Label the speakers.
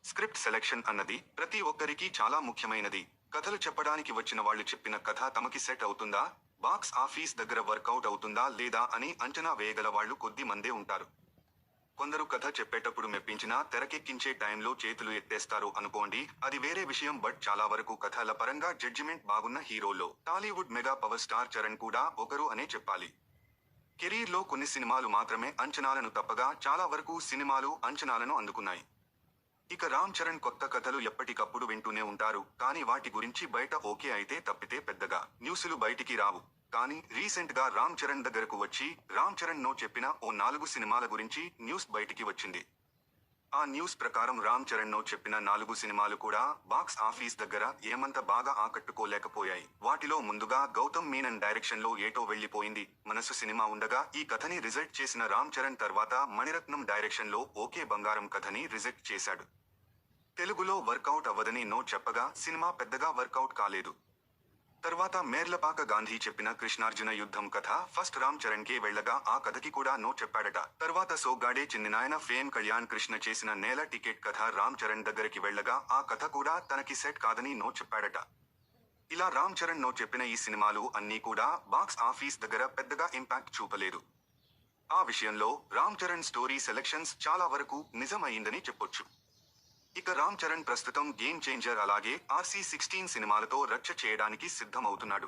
Speaker 1: Script selection అన్నది ప్రతి ఒక్కరికి చాలా ముఖ్యమైనది. కథలు చెప్పడానికి వచ్చిన వాళ్ళు చెప్పిన కథ తమకి సెట్ అవుతుందా, బాక్స్ ఆఫీస్ దగ్గర వర్కౌట్ అవుతుందా లేదా అని అంచనా వేయగల వాళ్ళు కొద్ది మందే ఉంటారు. కొందరు కథ చెప్పేటప్పుడు మెప్పించినా తెరకెక్కించే టైంలో చేతులు ఎత్తేస్తారు అనుకోండి, అది వేరే విషయం. బట్ చాలా వరకు కథల పరంగా జడ్జిమెంట్ బాగున్న హీరోల్లో Tollywood mega power star Charan కూడా ఒకరు అనే చెప్పాలి. కెరీర్లో కొన్ని సినిమాలు మాత్రమే అంచనాలను తప్పగా చాలా వరకు సినిమాలు అంచనాలను అందుకున్నాయి. ఇక రామ్ చరణ్ కొత్త కథలు ఎప్పటికప్పుడు వింటూనే ఉంటారు, కానీ వాటి గురించి బయట ఓకే అయితే తప్పితే పెద్దగా న్యూసులు బయటికి రావు. కానీ రీసెంట్ గా రామ్ చరణ్ దగ్గరకు వచ్చి రామ్ చరణ్ నో చెప్పిన ఓ 4 సినిమాల గురించి న్యూస్ బయటికి వచ్చింది. ఆ న్యూస్ ప్రకారం రామ్ చరణ్ నో చెప్పిన 4 సినిమాలు కూడా బాక్స్ ఆఫీస్ దగ్గర ఏమంత బాగా ఆకట్టుకోలేకపోయాయి. వాటిలో ముందుగా గౌతమ్ మీనన్ డైరెక్షన్ లో ఏటో వెళ్లిపోయింది మనసు సినిమా ఉండగా, ఈ కథని రిజెక్ట్ చేసిన రామ్ చరణ్ తర్వాత మణిరత్నం డైరెక్షన్ లో ఓకే బంగారం కథని రిజెక్ట్ చేశాడు. తెలుగులో వర్కౌట్ అవ్వదని నో చెప్పగా సినిమా పెద్దగా వర్కౌట్ కాలేదు. తర్వాత మేర్లపాక గాంధీ చెప్పిన కృష్ణార్జున యుద్ధం కథ ఫస్ట్ రామ్ చరణ్ కే వెళ్లగా ఆ కథకి కూడా నో చెప్పాడట. తర్వాత సోగ్గాడే చిన్నినాయన ఫేమ్ కళ్యాణ్ కృష్ణ చేసిన నేల టికెట్ కథ రామ్ చరణ్ దగ్గరికి వెళ్లగా ఆ కథ కూడా తనకి సెట్ కాదని నో చెప్పాడట. ఇలా రామ్ చరణ్ నో చెప్పిన ఈ సినిమాలు అన్నీ కూడా బాక్స్ ఆఫీస్ దగ్గర పెద్దగా ఇంపాక్ట్ చూపలేదు. ఆ విషయంలో రామ్ చరణ్ స్టోరీ సెలెక్షన్స్ చాలా వరకు నిజం అయిందని చెప్పొచ్చు. ఇక రామ్ చరణ్ ప్రస్తుతం గేమ్ చేంజర్ అలాగే RC16 సినిమాలతో రచ్చ చేయడానికి సిద్ధం అవుతున్నాడు.